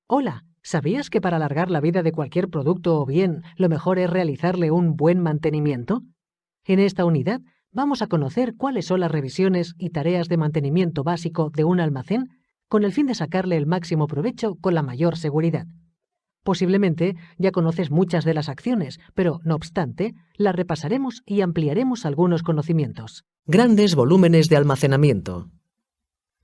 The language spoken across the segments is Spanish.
Hola, ¿sabías que para alargar la vida de cualquier producto o bien lo mejor es realizarle un buen mantenimiento? En esta unidad vamos a conocer cuáles son las revisiones y tareas de mantenimiento básico de un almacén con el fin de sacarle el máximo provecho con la mayor seguridad. Posiblemente ya conoces muchas de las acciones, pero no obstante, las repasaremos y ampliaremos algunos conocimientos. Grandes volúmenes de almacenamiento.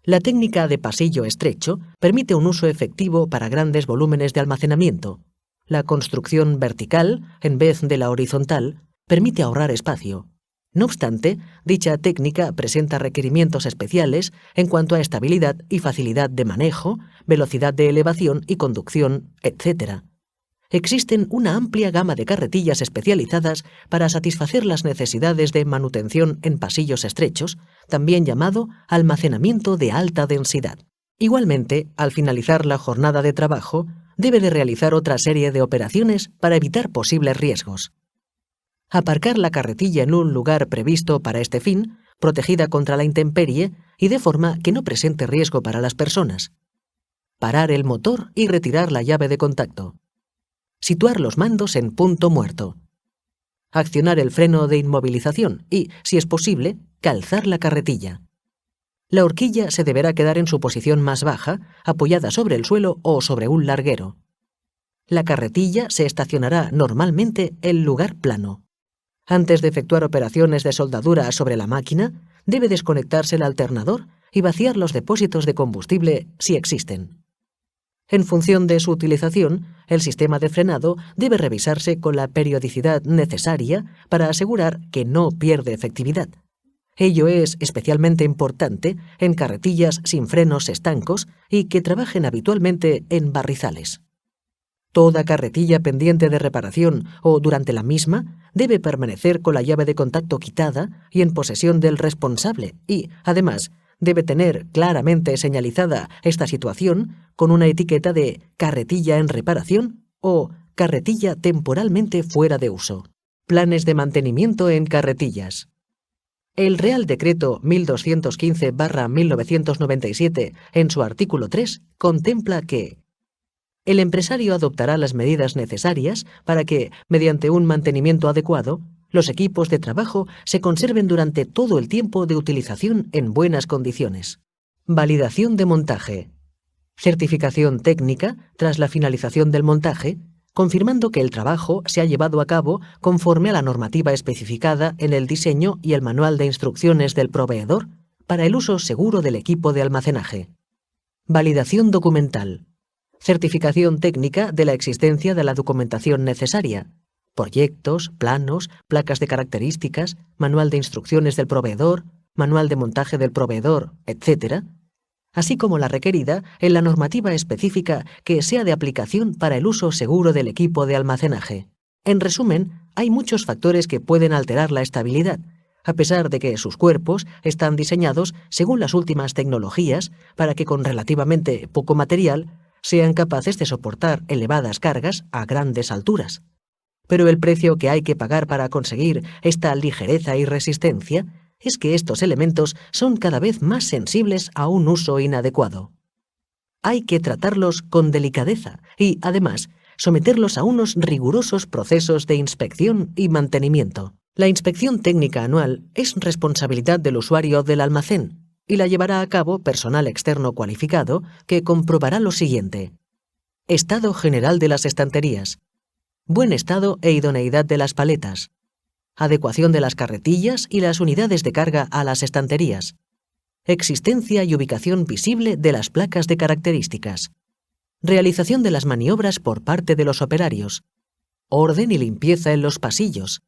La técnica de pasillo estrecho permite un uso efectivo para grandes volúmenes de almacenamiento. La construcción vertical, en vez de la horizontal, permite ahorrar espacio. No obstante, dicha técnica presenta requerimientos especiales en cuanto a estabilidad y facilidad de manejo, velocidad de elevación y conducción, etc. Existen una amplia gama de carretillas especializadas para satisfacer las necesidades de manutención en pasillos estrechos, también llamado almacenamiento de alta densidad. Igualmente, al finalizar la jornada de trabajo, debe de realizar otra serie de operaciones para evitar posibles riesgos. Aparcar la carretilla en un lugar previsto para este fin, protegida contra la intemperie y de forma que no presente riesgo para las personas. Parar el motor y retirar la llave de contacto. Situar los mandos en punto muerto. Accionar el freno de inmovilización y, si es posible, calzar la carretilla. La horquilla se deberá quedar en su posición más baja, apoyada sobre el suelo o sobre un larguero. La carretilla se estacionará normalmente en lugar plano. Antes de efectuar operaciones de soldadura sobre la máquina, debe desconectarse el alternador y vaciar los depósitos de combustible si existen. En función de su utilización, el sistema de frenado debe revisarse con la periodicidad necesaria para asegurar que no pierde efectividad. Ello es especialmente importante en carretillas sin frenos estancos y que trabajen habitualmente en barrizales. Toda carretilla pendiente de reparación o durante la misma debe permanecer con la llave de contacto quitada y en posesión del responsable y, además, debe tener claramente señalizada esta situación con una etiqueta de carretilla en reparación o carretilla temporalmente fuera de uso. Planes de mantenimiento en carretillas. El Real Decreto 1215/1997, en su artículo 3, contempla que el empresario adoptará las medidas necesarias para que, mediante un mantenimiento adecuado, los equipos de trabajo se conserven durante todo el tiempo de utilización en buenas condiciones. Validación de montaje. Certificación técnica tras la finalización del montaje, confirmando que el trabajo se ha llevado a cabo conforme a la normativa especificada en el diseño y el manual de instrucciones del proveedor para el uso seguro del equipo de almacenaje. Validación documental. Certificación técnica de la existencia de la documentación necesaria. Proyectos, planos, placas de características, manual de instrucciones del proveedor, manual de montaje del proveedor, etc., así como la requerida en la normativa específica que sea de aplicación para el uso seguro del equipo de almacenaje. En resumen, hay muchos factores que pueden alterar la estabilidad, a pesar de que sus cuerpos están diseñados según las últimas tecnologías para que con relativamente poco material sean capaces de soportar elevadas cargas a grandes alturas. Pero el precio que hay que pagar para conseguir esta ligereza y resistencia es que estos elementos son cada vez más sensibles a un uso inadecuado. Hay que tratarlos con delicadeza y, además, someterlos a unos rigurosos procesos de inspección y mantenimiento. La inspección técnica anual es responsabilidad del usuario del almacén y la llevará a cabo personal externo cualificado que comprobará lo siguiente: estado general de las estanterías, buen estado e idoneidad de las paletas, adecuación de las carretillas y las unidades de carga a las estanterías, existencia y ubicación visible de las placas de características, realización de las maniobras por parte de los operarios, orden y limpieza en los pasillos,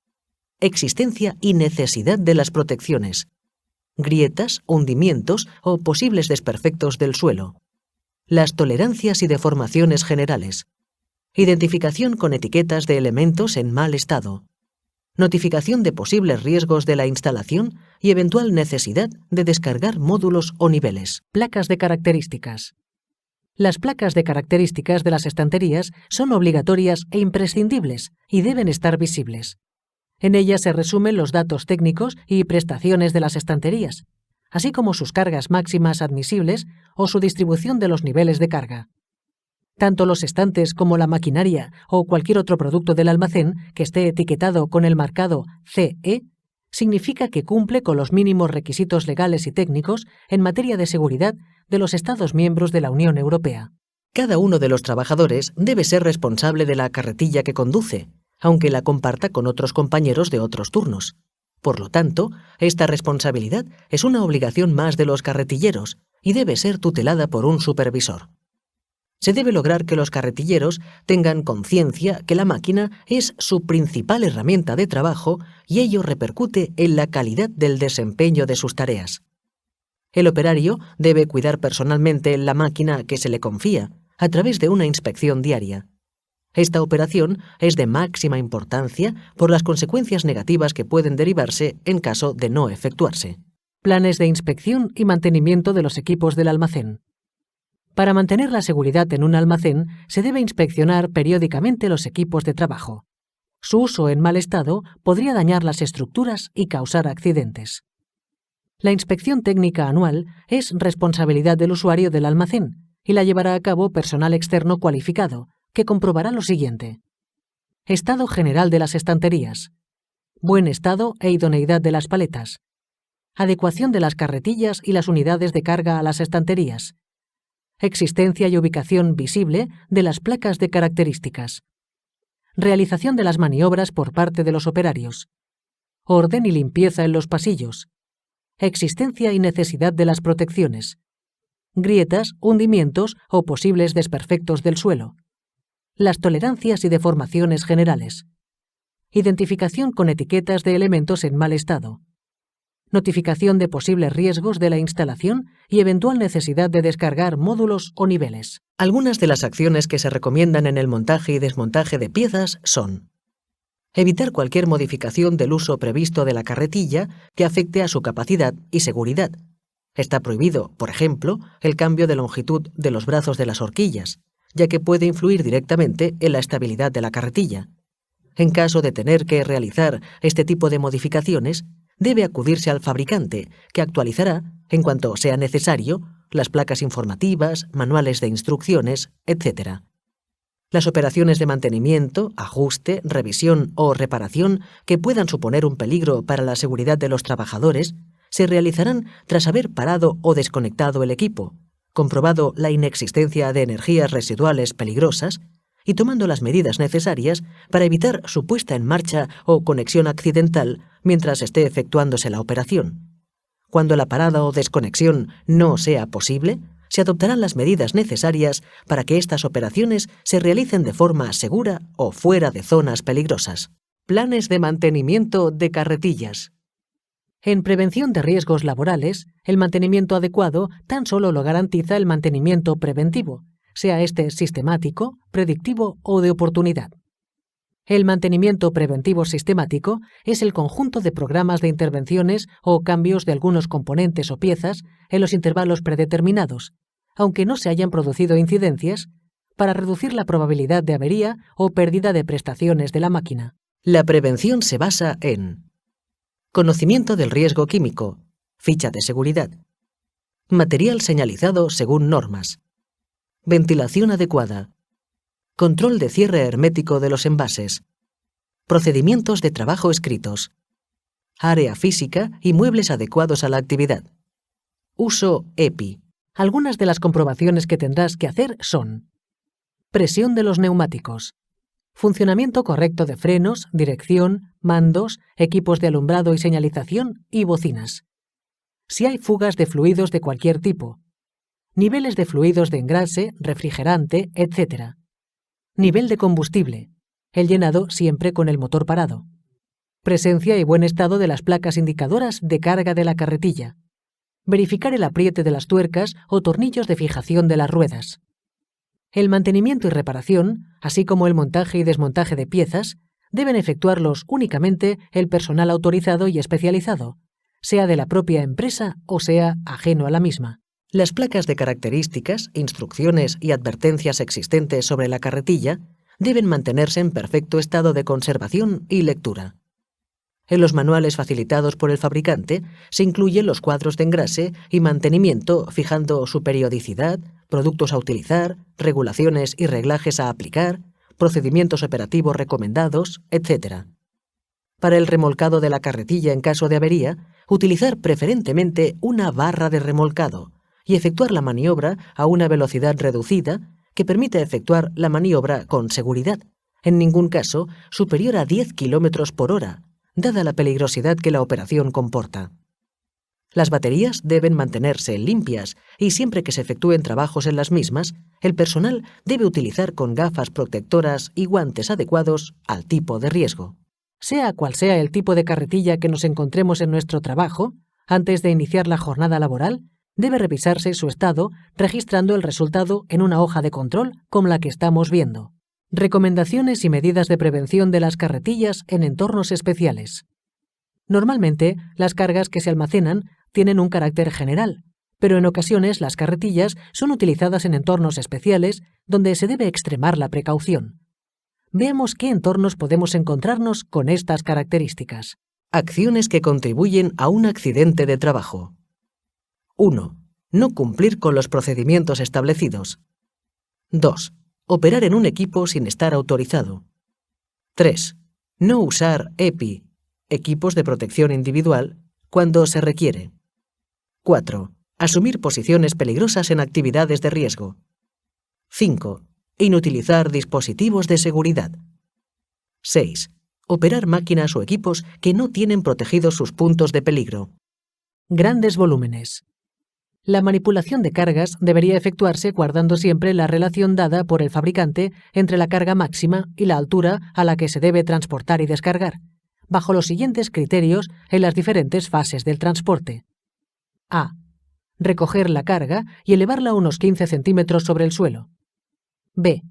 existencia y necesidad de las protecciones, grietas, hundimientos o posibles desperfectos del suelo, las tolerancias y deformaciones generales, identificación con etiquetas de elementos en mal estado, notificación de posibles riesgos de la instalación y eventual necesidad de descargar módulos o niveles. Placas de características. Las placas de características de las estanterías son obligatorias e imprescindibles y deben estar visibles. En ellas se resumen los datos técnicos y prestaciones de las estanterías, así como sus cargas máximas admisibles o su distribución de los niveles de carga. Tanto los estantes como la maquinaria o cualquier otro producto del almacén que esté etiquetado con el marcado CE significa que cumple con los mínimos requisitos legales y técnicos en materia de seguridad de los Estados miembros de la Unión Europea. Cada uno de los trabajadores debe ser responsable de la carretilla que conduce, aunque la comparta con otros compañeros de otros turnos. Por lo tanto, esta responsabilidad es una obligación más de los carretilleros y debe ser tutelada por un supervisor. Se debe lograr que los carretilleros tengan conciencia que la máquina es su principal herramienta de trabajo y ello repercute en la calidad del desempeño de sus tareas. El operario debe cuidar personalmente la máquina que se le confía a través de una inspección diaria. Esta operación es de máxima importancia por las consecuencias negativas que pueden derivarse en caso de no efectuarse. Planes de inspección y mantenimiento de los equipos del almacén. Para mantener la seguridad en un almacén, se debe inspeccionar periódicamente los equipos de trabajo. Su uso en mal estado podría dañar las estructuras y causar accidentes. La inspección técnica anual es responsabilidad del usuario del almacén y la llevará a cabo personal externo cualificado, que comprobará lo siguiente: estado general de las estanterías, buen estado e idoneidad de las paletas, adecuación de las carretillas y las unidades de carga a las estanterías, existencia y ubicación visible de las placas de características, realización de las maniobras por parte de los operarios, orden y limpieza en los pasillos, existencia y necesidad de las protecciones, grietas, hundimientos o posibles desperfectos del suelo, las tolerancias y deformaciones generales, identificación con etiquetas de elementos en mal estado, notificación de posibles riesgos de la instalación y eventual necesidad de descargar módulos o niveles. Algunas de las acciones que se recomiendan en el montaje y desmontaje de piezas son: evitar cualquier modificación del uso previsto de la carretilla que afecte a su capacidad y seguridad. Está prohibido, por ejemplo, el cambio de longitud de los brazos de las horquillas, ya que puede influir directamente en la estabilidad de la carretilla. En caso de tener que realizar este tipo de modificaciones, debe acudirse al fabricante, que actualizará, en cuanto sea necesario, las placas informativas, manuales de instrucciones, etc. Las operaciones de mantenimiento, ajuste, revisión o reparación que puedan suponer un peligro para la seguridad de los trabajadores se realizarán tras haber parado o desconectado el equipo, comprobado la inexistencia de energías residuales peligrosas y tomando las medidas necesarias para evitar su puesta en marcha o conexión accidental mientras esté efectuándose la operación. Cuando la parada o desconexión no sea posible, se adoptarán las medidas necesarias para que estas operaciones se realicen de forma segura o fuera de zonas peligrosas. Planes de mantenimiento de carretillas. En prevención de riesgos laborales, el mantenimiento adecuado tan solo lo garantiza el mantenimiento preventivo, sea este sistemático, predictivo o de oportunidad. El mantenimiento preventivo sistemático es el conjunto de programas de intervenciones o cambios de algunos componentes o piezas en los intervalos predeterminados, aunque no se hayan producido incidencias, para reducir la probabilidad de avería o pérdida de prestaciones de la máquina. La prevención se basa en conocimiento del riesgo químico, ficha de seguridad, material señalizado según normas, ventilación adecuada, control de cierre hermético de los envases, procedimientos de trabajo escritos, área física y muebles adecuados a la actividad. Uso EPI. Algunas de las comprobaciones que tendrás que hacer son: presión de los neumáticos, funcionamiento correcto de frenos, dirección, mandos, equipos de alumbrado y señalización y bocinas. Si hay fugas de fluidos de cualquier tipo, niveles de fluidos de engrase, refrigerante, etc. Nivel de combustible, el llenado siempre con el motor parado. Presencia y buen estado de las placas indicadoras de carga de la carretilla. Verificar el apriete de las tuercas o tornillos de fijación de las ruedas. El mantenimiento y reparación, así como el montaje y desmontaje de piezas, deben efectuarlos únicamente el personal autorizado y especializado, sea de la propia empresa o sea ajeno a la misma. Las placas de características, instrucciones y advertencias existentes sobre la carretilla deben mantenerse en perfecto estado de conservación y lectura. En los manuales facilitados por el fabricante se incluyen los cuadros de engrase y mantenimiento fijando su periodicidad, productos a utilizar, regulaciones y reglajes a aplicar, procedimientos operativos recomendados, etc. Para el remolcado de la carretilla en caso de avería, utilizar preferentemente una barra de remolcado y efectuar la maniobra a una velocidad reducida que permita efectuar la maniobra con seguridad, en ningún caso superior a 10 km por hora, dada la peligrosidad que la operación comporta. Las baterías deben mantenerse limpias y siempre que se efectúen trabajos en las mismas, el personal debe utilizar con gafas protectoras y guantes adecuados al tipo de riesgo. Sea cual sea el tipo de carretilla que nos encontremos en nuestro trabajo, antes de iniciar la jornada laboral, debe revisarse su estado registrando el resultado en una hoja de control como la que estamos viendo. Recomendaciones y medidas de prevención de las carretillas en entornos especiales. Normalmente, las cargas que se almacenan tienen un carácter general, pero en ocasiones las carretillas son utilizadas en entornos especiales donde se debe extremar la precaución. Veamos qué entornos podemos encontrarnos con estas características. Acciones que contribuyen a un accidente de trabajo. 1. No cumplir con los procedimientos establecidos. 2. Operar en un equipo sin estar autorizado. 3. No usar EPI, equipos de protección individual, cuando se requiere. 4. Asumir posiciones peligrosas en actividades de riesgo. 5. Inutilizar dispositivos de seguridad. 6. Operar máquinas o equipos que no tienen protegidos sus puntos de peligro. Grandes volúmenes. La manipulación de cargas debería efectuarse guardando siempre la relación dada por el fabricante entre la carga máxima y la altura a la que se debe transportar y descargar, bajo los siguientes criterios en las diferentes fases del transporte. A. Recoger la carga y elevarla unos 15 centímetros sobre el suelo. B.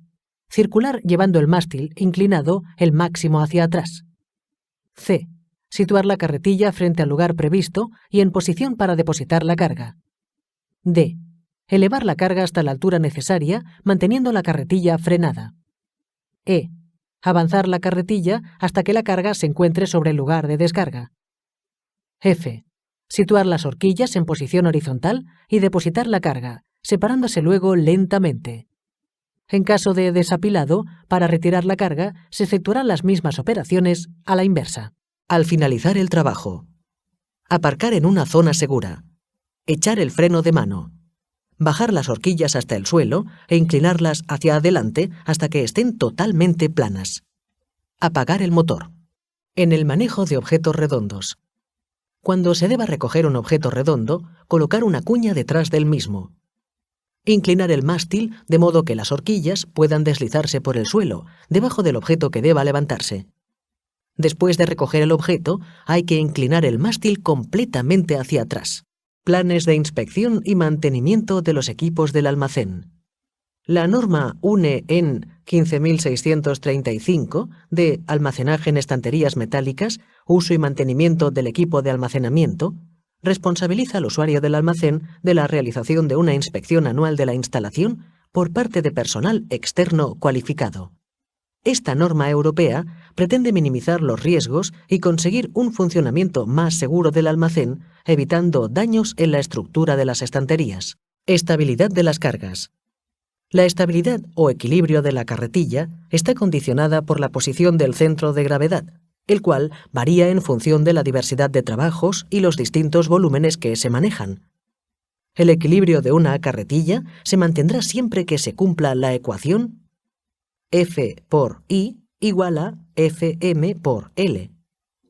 Circular llevando el mástil inclinado el máximo hacia atrás. C. Situar la carretilla frente al lugar previsto y en posición para depositar la carga. D. Elevar la carga hasta la altura necesaria, manteniendo la carretilla frenada. E. Avanzar la carretilla hasta que la carga se encuentre sobre el lugar de descarga. F. Situar las horquillas en posición horizontal y depositar la carga, separándose luego lentamente. En caso de desapilado, para retirar la carga, se efectuarán las mismas operaciones a la inversa. Al finalizar el trabajo. Aparcar en una zona segura. Echar el freno de mano. Bajar las horquillas hasta el suelo e inclinarlas hacia adelante hasta que estén totalmente planas. Apagar el motor. En el manejo de objetos redondos. Cuando se deba recoger un objeto redondo, colocar una cuña detrás del mismo. Inclinar el mástil de modo que las horquillas puedan deslizarse por el suelo, debajo del objeto que deba levantarse. Después de recoger el objeto, hay que inclinar el mástil completamente hacia atrás. Planes de inspección y mantenimiento de los equipos del almacén. La norma UNE EN 15635 de almacenaje en estanterías metálicas, uso y mantenimiento del equipo de almacenamiento, responsabiliza al usuario del almacén de la realización de una inspección anual de la instalación por parte de personal externo cualificado. Esta norma europea pretende minimizar los riesgos y conseguir un funcionamiento más seguro del almacén, evitando daños en la estructura de las estanterías. Estabilidad de las cargas. La estabilidad o equilibrio de la carretilla está condicionada por la posición del centro de gravedad, el cual varía en función de la diversidad de trabajos y los distintos volúmenes que se manejan. El equilibrio de una carretilla se mantendrá siempre que se cumpla la ecuación F por I igual a Fm por L,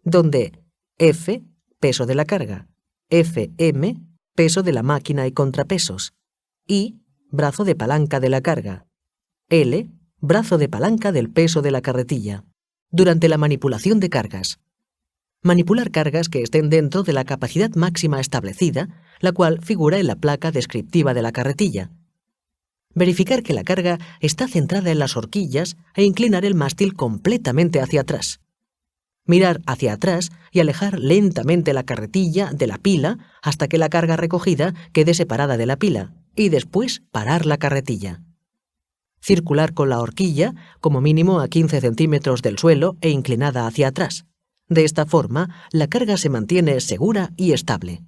donde F, peso de la carga, Fm, peso de la máquina y contrapesos, I, brazo de palanca de la carga, L, brazo de palanca del peso de la carretilla. Durante la manipulación de cargas. Manipular cargas que estén dentro de la capacidad máxima establecida, la cual figura en la placa descriptiva de la carretilla. Verificar que la carga está centrada en las horquillas e inclinar el mástil completamente hacia atrás. Mirar hacia atrás y alejar lentamente la carretilla de la pila hasta que la carga recogida quede separada de la pila, y después parar la carretilla. Circular con la horquilla, como mínimo a 15 centímetros del suelo e inclinada hacia atrás. De esta forma, la carga se mantiene segura y estable.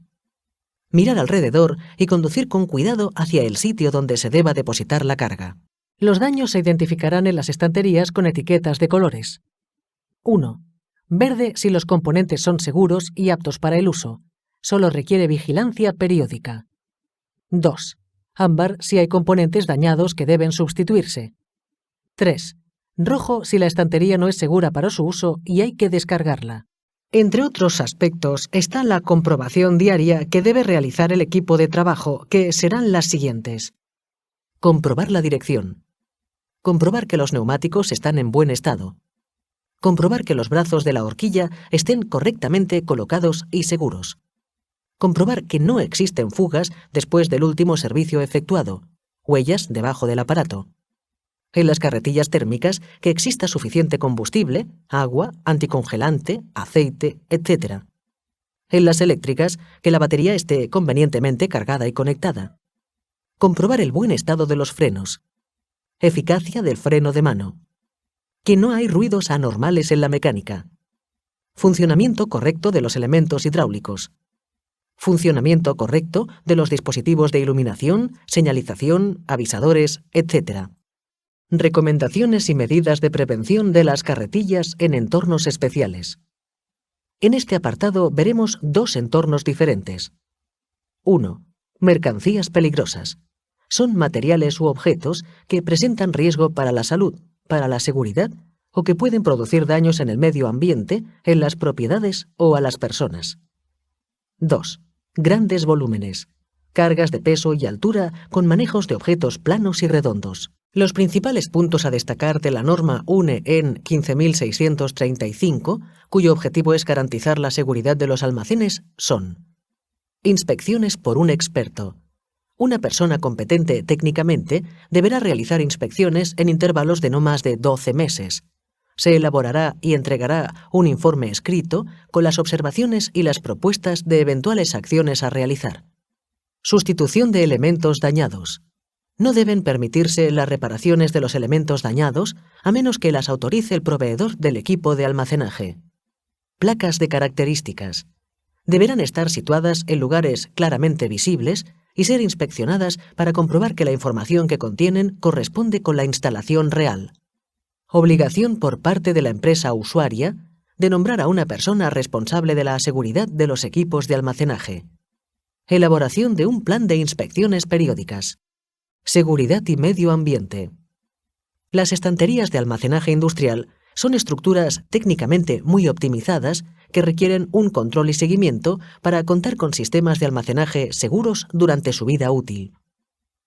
mirar alrededor y conducir con cuidado hacia el sitio donde se deba depositar la carga. Los daños se identificarán en las estanterías con etiquetas de colores. 1. Verde si los componentes son seguros y aptos para el uso. Solo requiere vigilancia periódica. 2. Ámbar si hay componentes dañados que deben sustituirse. 3. Rojo si la estantería no es segura para su uso y hay que descargarla. Entre otros aspectos está la comprobación diaria que debe realizar el equipo de trabajo, que serán las siguientes. Comprobar la dirección. Comprobar que los neumáticos están en buen estado. Comprobar que los brazos de la horquilla estén correctamente colocados y seguros. Comprobar que no existen fugas después del último servicio efectuado, huellas debajo del aparato. En las carretillas térmicas que exista suficiente combustible, agua, anticongelante, aceite, etc. En las eléctricas, que la batería esté convenientemente cargada y conectada. Comprobar el buen estado de los frenos. Eficacia del freno de mano. Que no hay ruidos anormales en la mecánica. Funcionamiento correcto de los elementos hidráulicos. Funcionamiento correcto de los dispositivos de iluminación, señalización, avisadores, etc. Recomendaciones y medidas de prevención de las carretillas en entornos especiales. En este apartado veremos dos entornos diferentes. 1. Mercancías peligrosas. Son materiales u objetos que presentan riesgo para la salud, para la seguridad o que pueden producir daños en el medio ambiente, en las propiedades o a las personas. 2. Grandes volúmenes. Cargas de peso y altura con manejos de objetos planos y redondos. Los principales puntos a destacar de la norma UNE EN 15635, cuyo objetivo es garantizar la seguridad de los almacenes, son: inspecciones por un experto. Una persona competente técnicamente deberá realizar inspecciones en intervalos de no más de 12 meses. Se elaborará y entregará un informe escrito con las observaciones y las propuestas de eventuales acciones a realizar. Sustitución de elementos dañados. No deben permitirse las reparaciones de los elementos dañados a menos que las autorice el proveedor del equipo de almacenaje. Placas de características. Deberán estar situadas en lugares claramente visibles y ser inspeccionadas para comprobar que la información que contienen corresponde con la instalación real. Obligación por parte de la empresa usuaria de nombrar a una persona responsable de la seguridad de los equipos de almacenaje. Elaboración de un plan de inspecciones periódicas. Seguridad y medio ambiente. Las estanterías de almacenaje industrial son estructuras técnicamente muy optimizadas que requieren un control y seguimiento para contar con sistemas de almacenaje seguros durante su vida útil.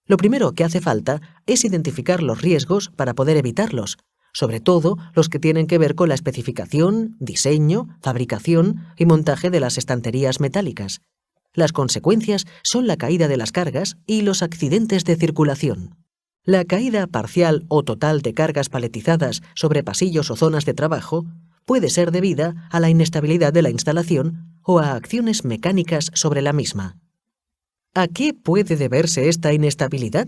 Lo primero que hace falta es identificar los riesgos para poder evitarlos, sobre todo los que tienen que ver con la especificación, diseño, fabricación y montaje de las estanterías metálicas. Las consecuencias son la caída de las cargas y los accidentes de circulación. La caída parcial o total de cargas paletizadas sobre pasillos o zonas de trabajo puede ser debida a la inestabilidad de la instalación o a acciones mecánicas sobre la misma. ¿A qué puede deberse esta inestabilidad?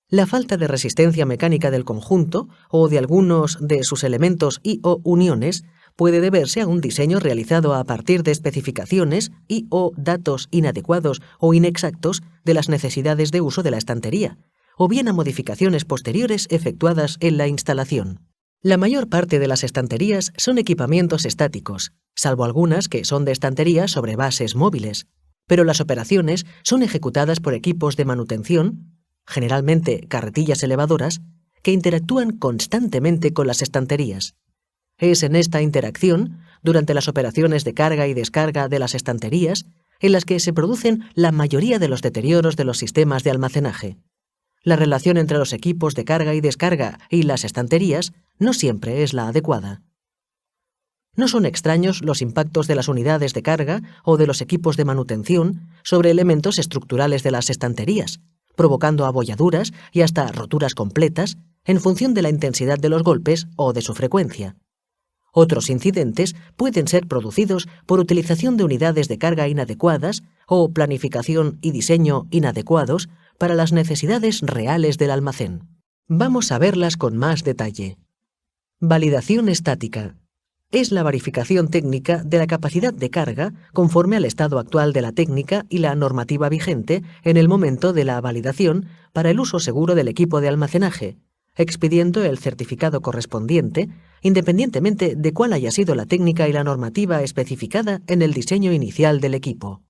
La falta de resistencia mecánica del conjunto o de algunos de sus elementos y/o uniones puede deberse a un diseño realizado a partir de especificaciones y/o datos inadecuados o inexactos de las necesidades de uso de la estantería, o bien a modificaciones posteriores efectuadas en la instalación. La mayor parte de las estanterías son equipamientos estáticos, salvo algunas que son de estanterías sobre bases móviles, pero las operaciones son ejecutadas por equipos de manutención, generalmente carretillas elevadoras, que interactúan constantemente con las estanterías. Es en esta interacción, durante las operaciones de carga y descarga de las estanterías, en las que se producen la mayoría de los deterioros de los sistemas de almacenaje. La relación entre los equipos de carga y descarga y las estanterías no siempre es la adecuada. No son extraños los impactos de las unidades de carga o de los equipos de manutención sobre elementos estructurales de las estanterías, provocando abolladuras y hasta roturas completas en función de la intensidad de los golpes o de su frecuencia. Otros incidentes pueden ser producidos por utilización de unidades de carga inadecuadas o planificación y diseño inadecuados para las necesidades reales del almacén. Vamos a verlas con más detalle. Validación estática. es la verificación técnica de la capacidad de carga conforme al estado actual de la técnica y la normativa vigente en el momento de la validación para el uso seguro del equipo de almacenaje, expidiendo el certificado correspondiente, independientemente de cuál haya sido la técnica y la normativa especificada en el diseño inicial del equipo.